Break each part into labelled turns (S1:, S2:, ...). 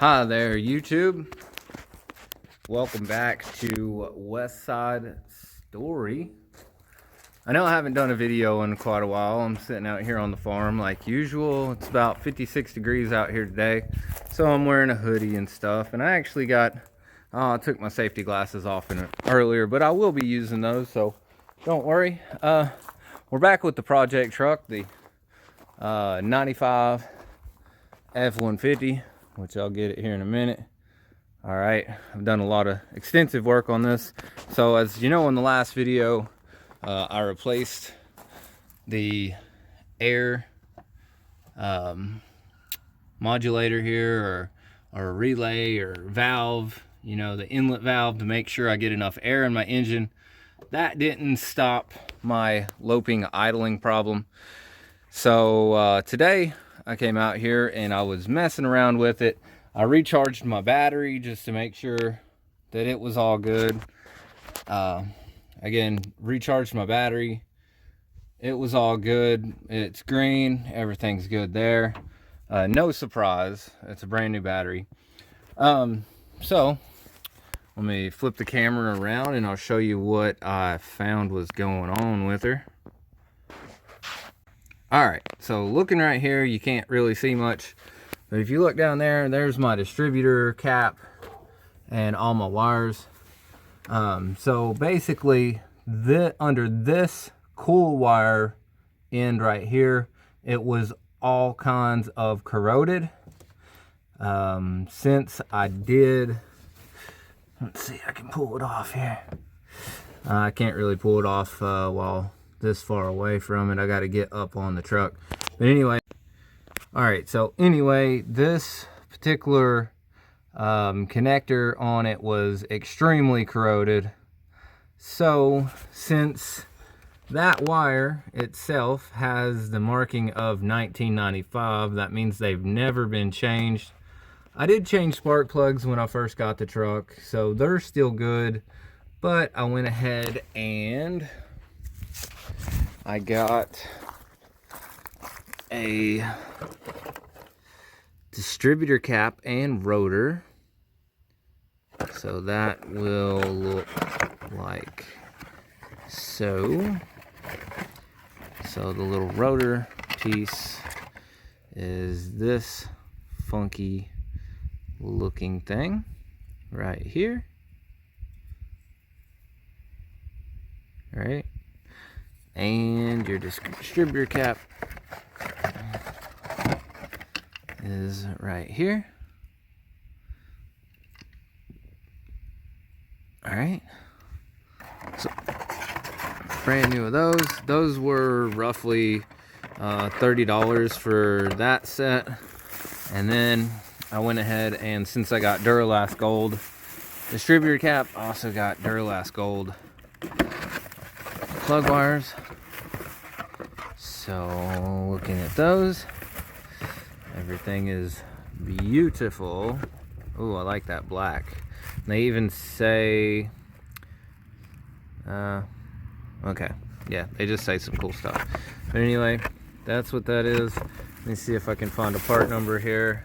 S1: Hi there, YouTube. Welcome back to Wes Sidestory. I know I haven't done a video in quite a while. I'm sitting out here on the farm like usual. It's about 56 degrees out here today, so I'm wearing a hoodie and stuff. And I actually I took my safety glasses off earlier, but I will be using those, so don't worry. We're back with the project truck, the 95 F150. Which I'll get it here in a minute. All right, I've done a lot of extensive work on this. So as you know, in the last video, I replaced the air modulator here, or relay or valve, you know, the inlet valve, to make sure I get enough air in my engine. That didn't stop my loping idling problem. So today I came out here and I was messing around with it. I recharged my battery just to make sure that it was all good. Again, recharged my battery. It was all good. It's green. Everything's good there. No surprise. It's a brand new battery. So let me flip the camera around and I'll show you what I found was going on with her. All right, so looking right here, you can't really see much, but if you look down there, there's my distributor cap and all my wires. So basically, under this cool wire end right here, it was all kinds of corroded. Since I did, let's see, I can pull it off here. I can't really pull it off while this far away from it. I got to get up on the truck. But anyway, all right, so anyway, this particular connector on it was extremely corroded. So since that wire itself has the marking of 1995, that means they've never been changed. I did change spark plugs when I first got the truck, so they're still good. But I went ahead and I got a distributor cap and rotor. So that will look like so. So the little rotor piece is this funky looking thing right here. All right. And your distributor cap is right here. All right. So brand new of those. Those were roughly $30 for that set. And then I went ahead and, since I got Duralast Gold distributor cap, also got Duralast Gold plug wires. So looking at those, everything is beautiful. Oh, I like that black. They even say okay, yeah, they just say some cool stuff. But anyway, that's what that is. Let me see if I can find a part number here.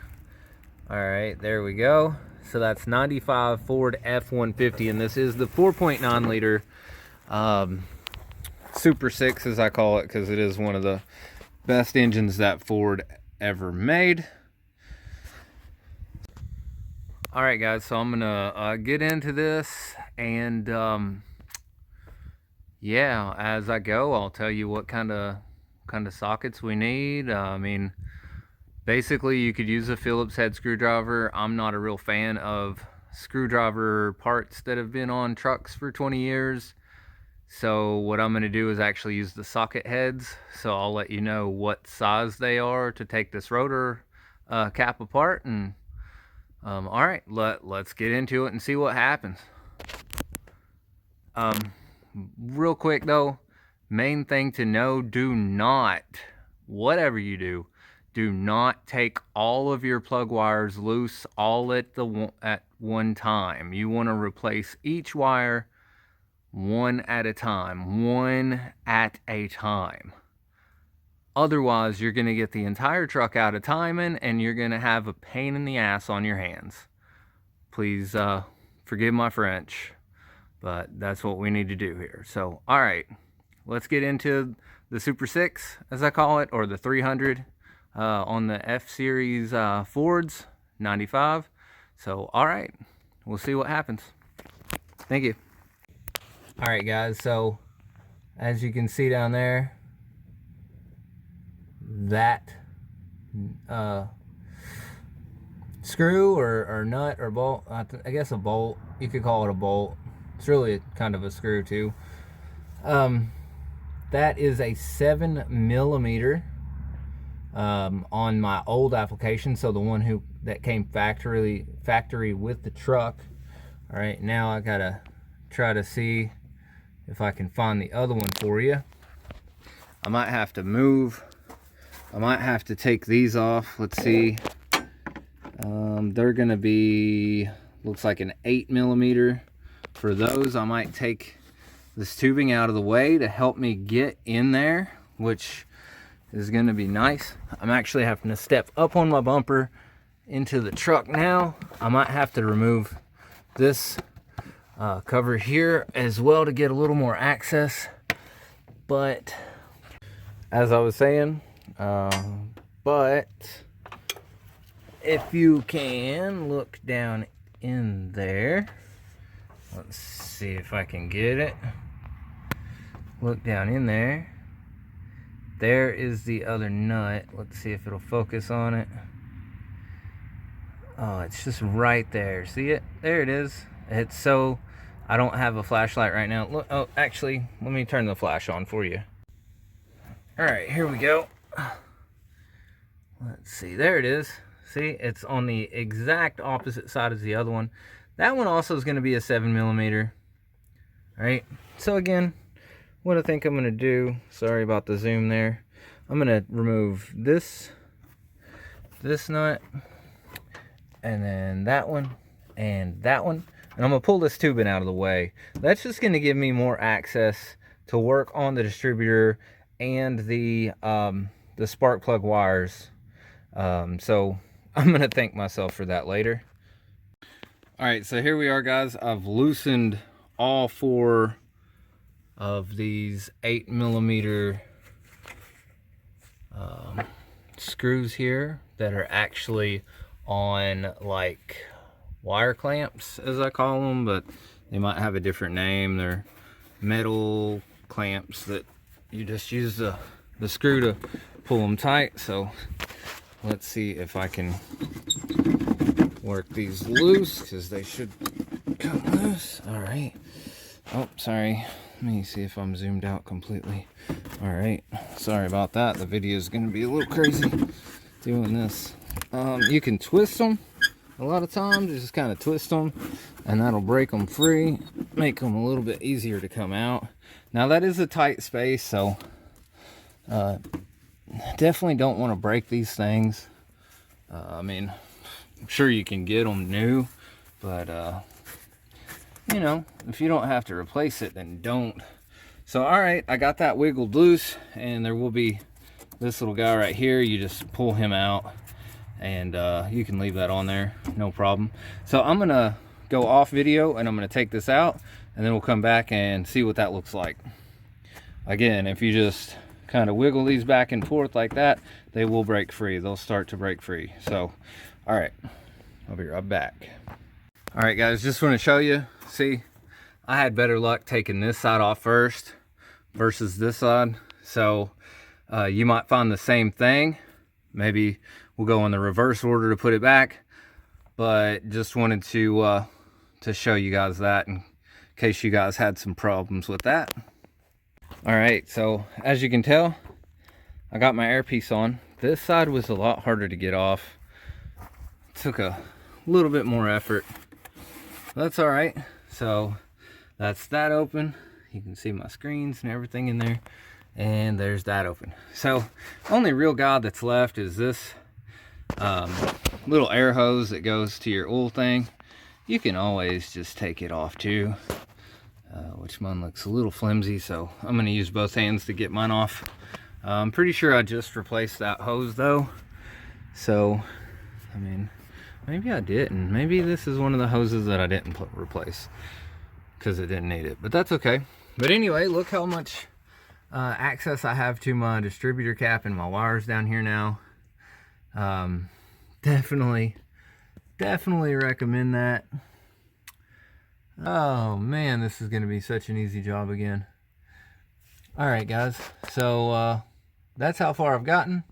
S1: All right, there we go. So that's 95 Ford F150, and this is the 4.9 liter Super 6, as I call it, because it is one of the best engines that Ford ever made. All right, guys, so I'm gonna get into this, and yeah, as I go, I'll tell you what kind of sockets we need. I mean, basically, you could use a Phillips head screwdriver. I'm not a real fan of screwdriver parts that have been on trucks for 20 years. So what I'm going to do is actually use the socket heads. So I'll let you know what size they are to take this rotor cap apart. And all right, let's get into it and see what happens. Real quick though, main thing to know, do not, whatever you do, do not take all of your plug wires loose all at one time. You want to replace each wire one at a time. Otherwise, you're going to get the entire truck out of timing and you're going to have a pain in the ass on your hands. Please forgive my French, but that's what we need to do here. So, all right, let's get into the Super 6, as I call it, or the 300 on the F-Series Fords, 95. So, all right, we'll see what happens. Thank you. All right, guys, so as you can see down there, that screw or nut or bolt, I guess a bolt, you could call it a bolt. It's really kind of a screw too. That is a 7mm on my old application, so the one that came factory with the truck. All right, now I gotta try to see if I can find the other one for you. I might have to take these off. Let's see. They're gonna be, looks like an 8mm. For those, I might take this tubing out of the way to help me get in there, which is gonna be nice. I'm actually having to step up on my bumper into the truck now. I might have to remove this cover here as well to get a little more access. But as I was saying, but if you can look down in there, let's see if I can get it. Look down in there. There is the other nut. Let's see if it'll focus on it. Oh, it's just right there. See it? There it is. It's so, I don't have a flashlight right now. Look, oh, actually, let me turn the flash on for you. All right, here we go. Let's see, there it is. See, it's on the exact opposite side as the other one. That one also is going to be a 7mm. All right, so again, what I think I'm going to do, sorry about the zoom there, I'm going to remove this nut, and then that one, and that one, and I'm going to pull this tubing out of the way. That's just going to give me more access to work on the distributor and the spark plug wires. So I'm going to thank myself for that later. All right, so here we are, guys. I've loosened all 4 of these 8mm screws here that are actually on like wire clamps, as I call them, but they might have a different name. They're metal clamps that you just use the screw to pull them tight. So let's see if I can work these loose, because they should come loose. All right. Oh, sorry. Let me see if I'm zoomed out completely. All right. Sorry about that. The video is going to be a little crazy doing this. You can twist them a lot of times. You just kind of twist them, and that'll break them free, make them a little bit easier to come out. Now, that is a tight space, so definitely don't want to break these things. I mean, I'm sure you can get them new, but you know, if you don't have to replace it, then don't. So all right, I got that wiggled loose, and there will be this little guy right here. You just pull him out, and you can leave that on there, no problem. So I'm gonna go off video, and I'm gonna take this out, and then we'll come back and see what that looks like. Again, if you just kind of wiggle these back and forth like that, they will break free. They'll start to break free. So all right, I'll be right back. All right, guys, just want to show you. See, I had better luck taking this side off first versus this side. So you might find the same thing. Maybe we'll go in the reverse order to put it back, but just wanted to show you guys that in case you guys had some problems with that. All right, so as you can tell, I got my airpiece on. This side was a lot harder to get off. It took a little bit more effort. That's all right. So that's that open. You can see my screens and everything in there, and there's that open. So only real guide that's left is this little air hose that goes to your oil thing. You can always just take it off too, which mine looks a little flimsy, so I'm going to use both hands to get mine off. I'm pretty sure I just replaced that hose though. So, I mean, maybe I didn't. Maybe this is one of the hoses that I didn't replace because it didn't need it, but that's okay. But anyway, look how much access I have to my distributor cap and my wires down here now. Definitely recommend that. Oh man, this is gonna be such an easy job again. All right guys, so that's how far I've gotten.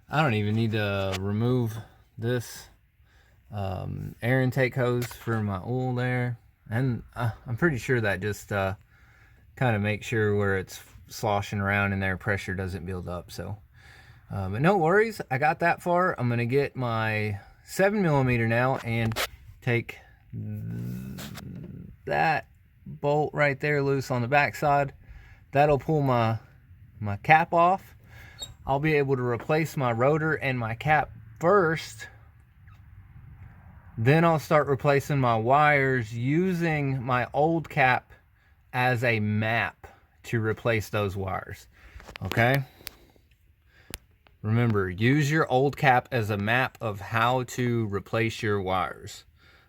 S1: I don't even need to remove this air intake hose for my oil there, and I'm pretty sure that just kind of makes sure where it's sloshing around in there, pressure doesn't build up. So but no worries, I got that far. I'm gonna get my 7mm now and take that bolt right there loose on the back side. That'll pull my cap off. I'll be able to replace my rotor and my cap first. Then I'll start replacing my wires using my old cap as a map to replace those wires. Okay? Remember, use your old cap as a map of how to replace your wires.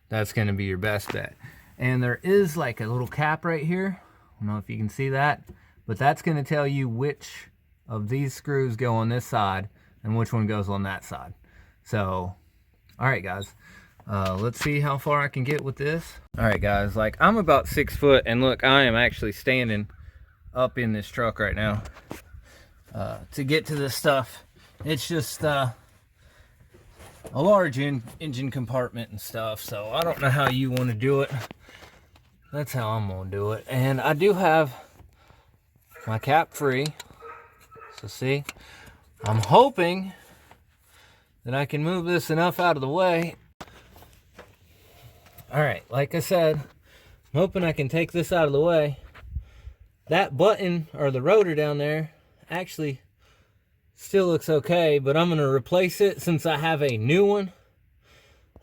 S1: That's going to be your best bet. And there is like a little cap right here. I don't know if you can see that, but that's going to tell you which of these screws go on this side and which one goes on that side. So, all right guys, let's see how far I can get with this. All right guys, like I'm about 6 foot, and look, I am actually standing up in this truck right now to get to this stuff. It's just a large engine compartment and stuff, so I don't know how you want to do it. That's how I'm gonna do it. And I do have my cap free, so see, I'm hoping that I can move this enough out of the way. All right, like I said, I'm hoping I can take this out of the way. That button, or the rotor down there, actually still looks okay, but I'm gonna replace it since I have a new one.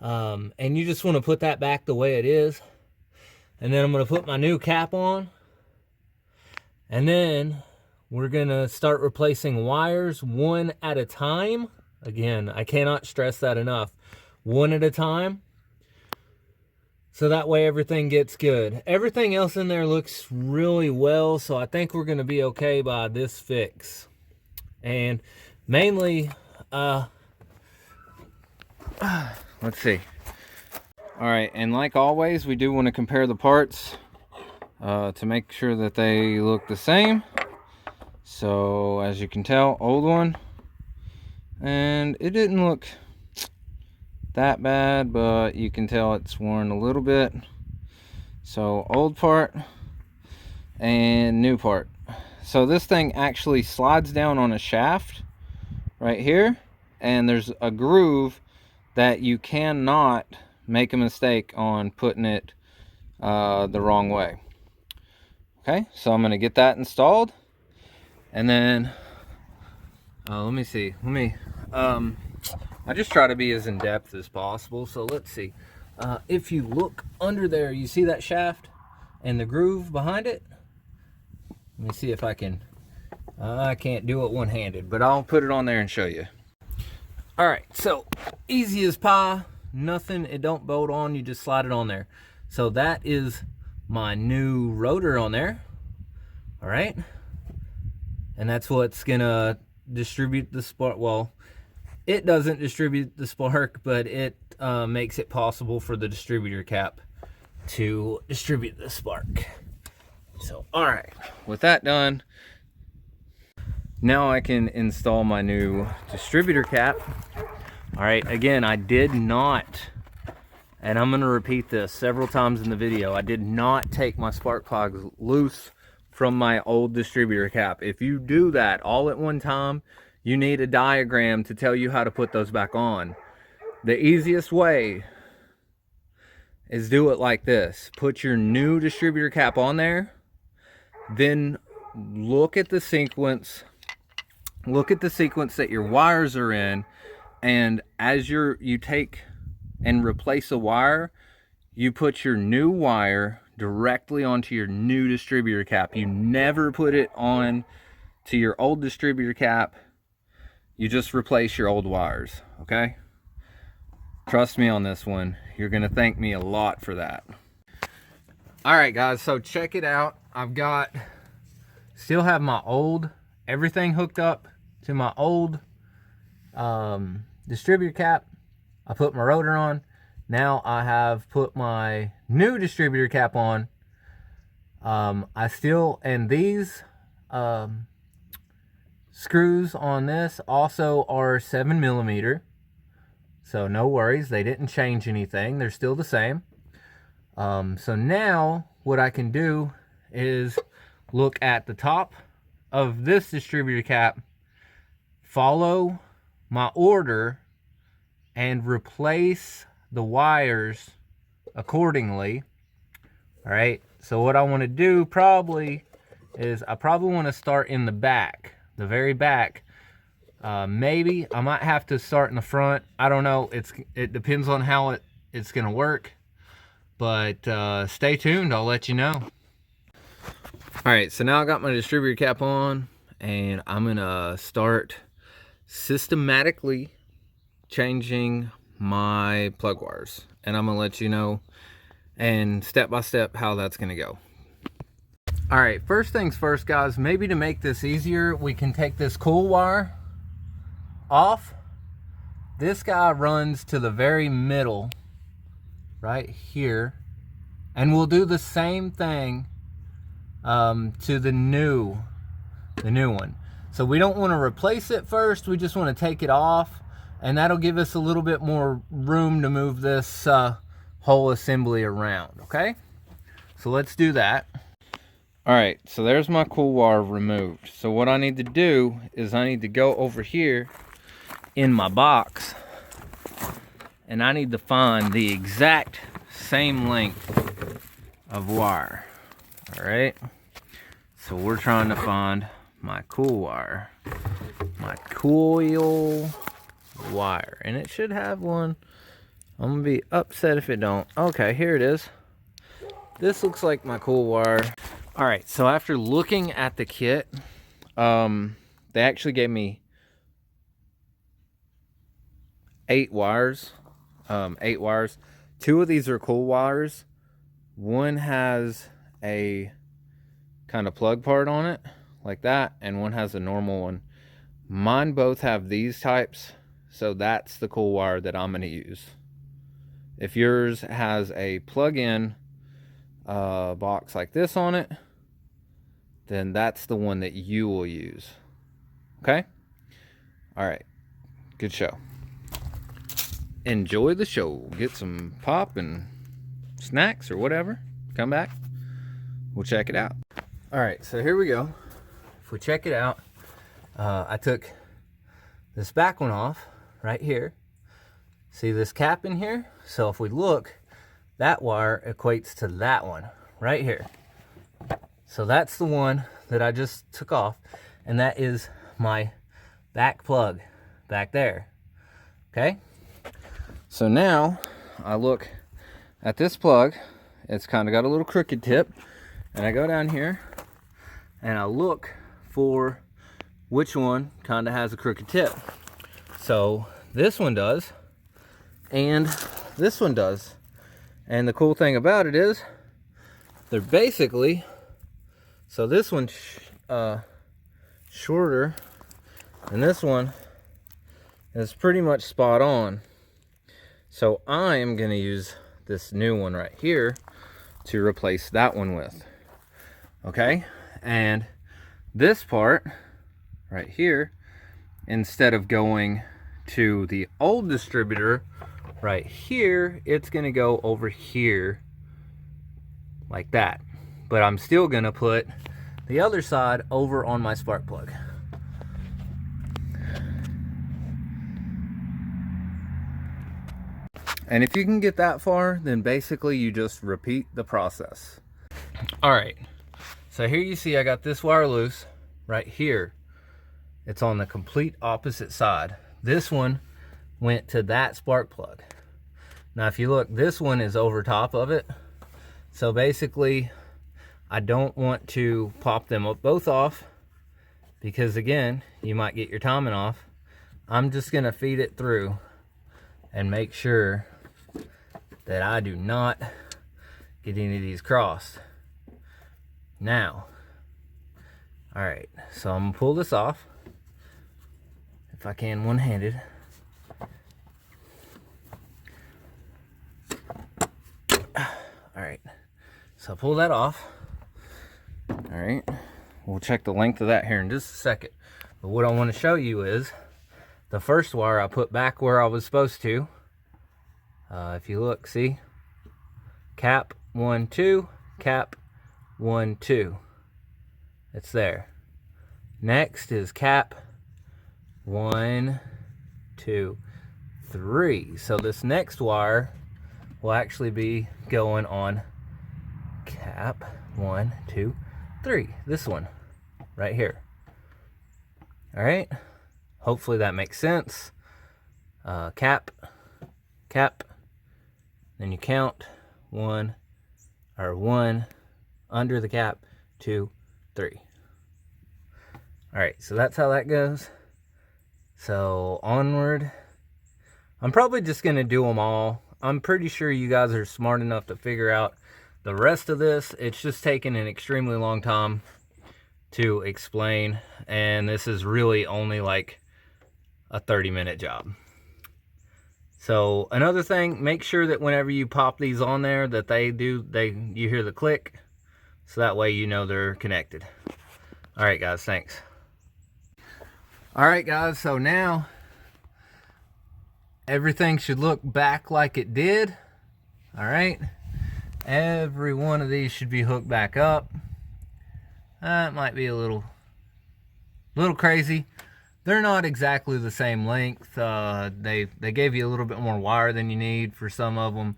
S1: And you just wanna put that back the way it is. And then I'm gonna put my new cap on. And then we're gonna start replacing wires one at a time. Again, I cannot stress that enough. One at a time. So that way everything gets good. Everything else in there looks really well, so I think we're gonna be okay by this fix. And mainly, let's see. All right, and like always, we do want to compare the parts to make sure that they look the same. So as you can tell, old one, and it didn't look that bad, but you can tell it's worn a little bit. So old part and new part. So this thing actually slides down on a shaft right here, and there's a groove that you cannot make a mistake on putting it the wrong way. Okay, so I'm gonna get that installed, and then let me see. I just try to be as in depth as possible. So let's see. If you look under there, you see that shaft and the groove behind it. Let me see if I can. I can't do it one-handed, but I'll put it on there and show you. All right, so easy as pie. Nothing, it don't bolt on, you just slide it on there. So that is my new rotor on there. All right, and that's what's gonna distribute the spark. Well, it doesn't distribute the spark, but it makes it possible for the distributor cap to distribute the spark. So all right, with that done, now I can install my new distributor cap. All right, again, I did not, and I'm gonna repeat this several times in the video, I did not take my spark plugs loose from my old distributor cap. If you do that all at one time, you need a diagram to tell you how to put those back on. The easiest way is do it like this. Put your new distributor cap on there, then look at the sequence that your wires are in, and as you take and replace a wire, you put your new wire directly onto your new distributor cap. You never put it on to your old distributor cap, you just replace your old wires, okay? Trust me on this one. You're gonna thank me a lot for that. All right, guys, so check it out. Still have my old, everything hooked up to my old distributor cap. I put my rotor on. Now I have put my new distributor cap on. And these screws on this also are 7mm. So no worries, they didn't change anything. They're still the same. So now what I can do is look at the top of this distributor cap, follow my order, and replace the wires accordingly. All right, so what I want to do probably is I probably want to start in the back, the very back. Maybe I might have to start in the front. I don't know. It depends on how it's gonna work. But stay tuned. I'll let you know. All right, so now I got my distributor cap on, and I'm gonna start systematically changing my plug wires, and I'm gonna let you know and step by step how that's gonna go. All right, first things first, guys, maybe to make this easier, we can take this cool wire off. This guy runs to the very middle right here, and we'll do the same thing to the new one. So we don't want to replace it first, we just want to take it off, and that'll give us a little bit more room to move this whole assembly around. Okay, so let's do that. All right, so there's my cool wire removed. So what I need to do is I need to go over here in my box, and I need to find the exact same length of wire. All right, so we're trying to find my cool wire, my coil wire, and it should have one. I'm gonna be upset if it don't. Okay, here it is. This looks like my cool wire. All right, so after looking at the kit, they actually gave me 8 wires. 8 wires. 2 of these are cool wires. One has a kind of plug part on it like that, and one has a normal one. Mine both have these types, so that's the cool wire that I'm going to use. If yours has a plug-in box like this on it, then that's the one that you will use. Okay? All right, good show. Enjoy the show. Get some pop and snacks or whatever. Come back, we'll check it out. All right, so here we go. If we check it out, I took this back one off right here. See this cap in here? So if we look, that wire equates to that one right here. So that's the one that I just took off, and that is my back plug back there. Okay, so now I look at this plug. It's kind of got a little crooked tip, and I go down here and I look for which one kind of has a crooked tip. So this one does, and this one does. And the cool thing about it is they're basically, so this one's shorter, and this one is pretty much spot on. So I am going to use this new one right here to replace that one with. Okay, and this part right here, instead of going to the old distributor right here, it's going to go over here like that. But I'm still going to put the other side over on my spark plug. And if you can get that far, then basically you just repeat the process. All right, so here you see I got this wire loose right here. It's on the complete opposite side. This one went to that spark plug. Now if you look, this one is over top of it. So basically I don't want to pop them both off, because again, you might get your timing off. I'm just gonna feed it through and make sure that I do not get any of these crossed. Now, all right, so I'm gonna pull this off, if I can one-handed. All right, so I pull that off. All right, we'll check the length of that here in just a second. But what I want to show you is the first wire I put back where I was supposed to. If you look, see? Cap 1, 2, cap 1, 2. It's there. Next is cap 1, 2, 3. So this next wire will actually be going on cap 1, 2, 3. This one right here. All right. Hopefully that makes sense. Cap, then you count 1 under the cap, 2, 3. All right, so that's how that goes. So onward. I'm probably just gonna do them all. I'm pretty sure you guys are smart enough to figure out the rest of this. It's just taken an extremely long time to explain, and this is really only like a 30-minute job. So another thing, make sure that whenever you pop these on there that you hear the click, so that way you know they're connected. All right guys, thanks. All right guys, so now everything should look back like it did. All right, every one of these should be hooked back up. It might be a little crazy. They're not exactly the same length. They gave you a little bit more wire than you need for some of them.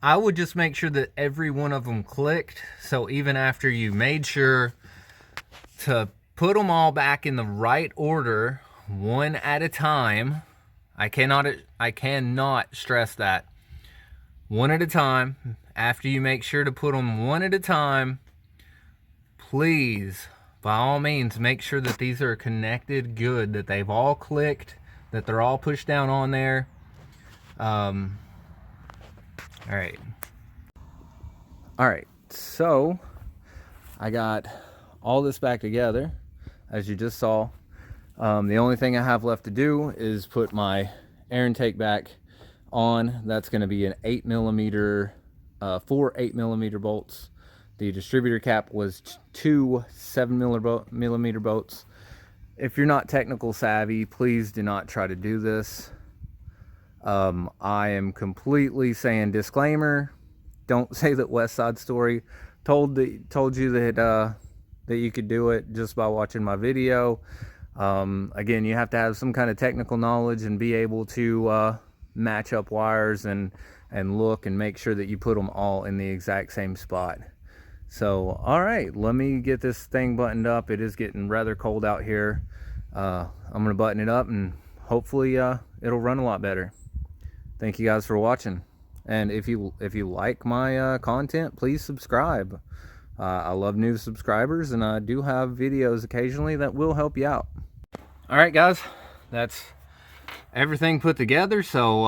S1: I would just make sure that every one of them clicked. So even after you made sure to put them all back in the right order, one at a time. I cannot stress that. One at a time. After you make sure to put them one at a time, please, by all means, make sure that these are connected good, that they've all clicked, that they're all pushed down on there. All right, so I got all this back together, as you just saw. The only thing I have left to do is put my air intake back on. That's going to be an 8mm, 4 8mm bolts. The distributor cap was 2 7mm bolts. If you're not technical savvy, please do not try to do this. I am completely saying disclaimer. Don't say that Wes Sidestory told you that you could do it just by watching my video. Again, you have to have some kind of technical knowledge and be able to match up wires and look and make sure that you put them all in the exact same spot. So, all right, let me get this thing buttoned up. It is getting rather cold out here. I'm gonna button it up and hopefully it'll run a lot better. Thank you guys for watching. And if you like my content, please subscribe. I love new subscribers, and I do have videos occasionally that will help you out. All right, guys, that's everything put together. So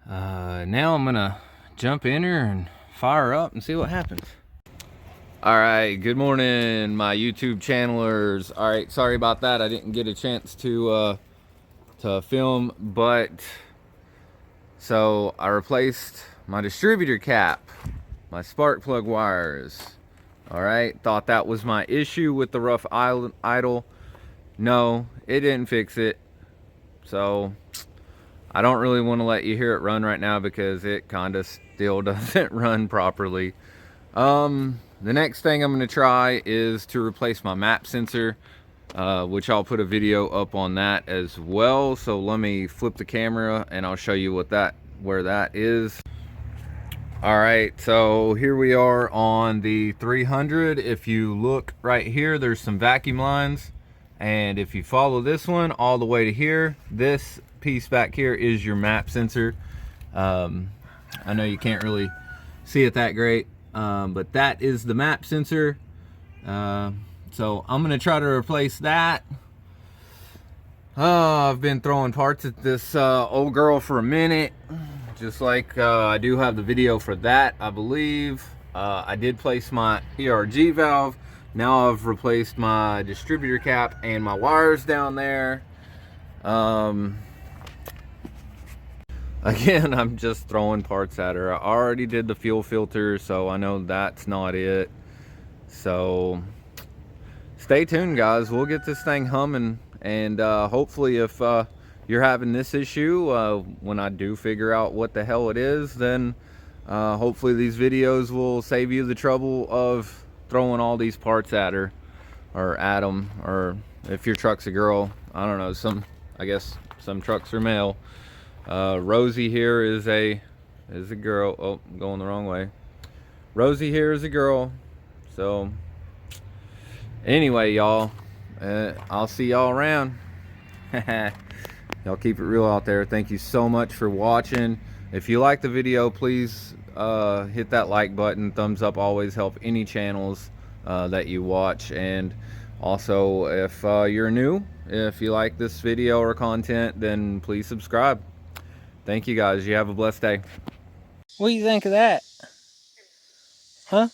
S1: now I'm gonna jump in here and fire up and see what happens. All right, good morning, my YouTube channelers. All right, sorry about that. I didn't get a chance to film, but so I replaced my distributor cap, my spark plug wires. All right, thought that was my issue with the rough idle. No, it didn't fix it. So I don't really want to let you hear it run right now because it kind of still doesn't run properly. The next thing I'm going to try is to replace my map sensor, which I'll put a video up on that as well. So let me flip the camera and I'll show you where that is. All right, so here we are on the 300. If you look right here, there's some vacuum lines, and if you follow this one all the way to here, this piece back here is your map sensor. I know you can't really see it that great, but that is the map sensor. So I'm gonna try to replace that. I've been throwing parts at this old girl for a minute, just like I do have the video for that, I believe. I did place my ERG valve. Now I've replaced my distributor cap and my wires down there. Again, I'm just throwing parts at her. I already did the fuel filter, so I know that's not it. So stay tuned, guys. We'll get this thing humming, and hopefully if you're having this issue, when I do figure out what the hell it is, then hopefully these videos will save you the trouble of throwing all these parts at her, or at them, or if your truck's a girl, I don't know, I guess some trucks are male. Rosey here is a girl. Oh, I'm going the wrong way. Rosey here is a girl. So anyway, y'all, I'll see y'all around. Y'all keep it real out there. Thank you so much for watching. If you like the video, please hit that like button. Thumbs up always help any channels that you watch. And also, if you're new, if you like this video or content, then please subscribe. Thank you, guys. You have a blessed day. What do you think of that? Huh?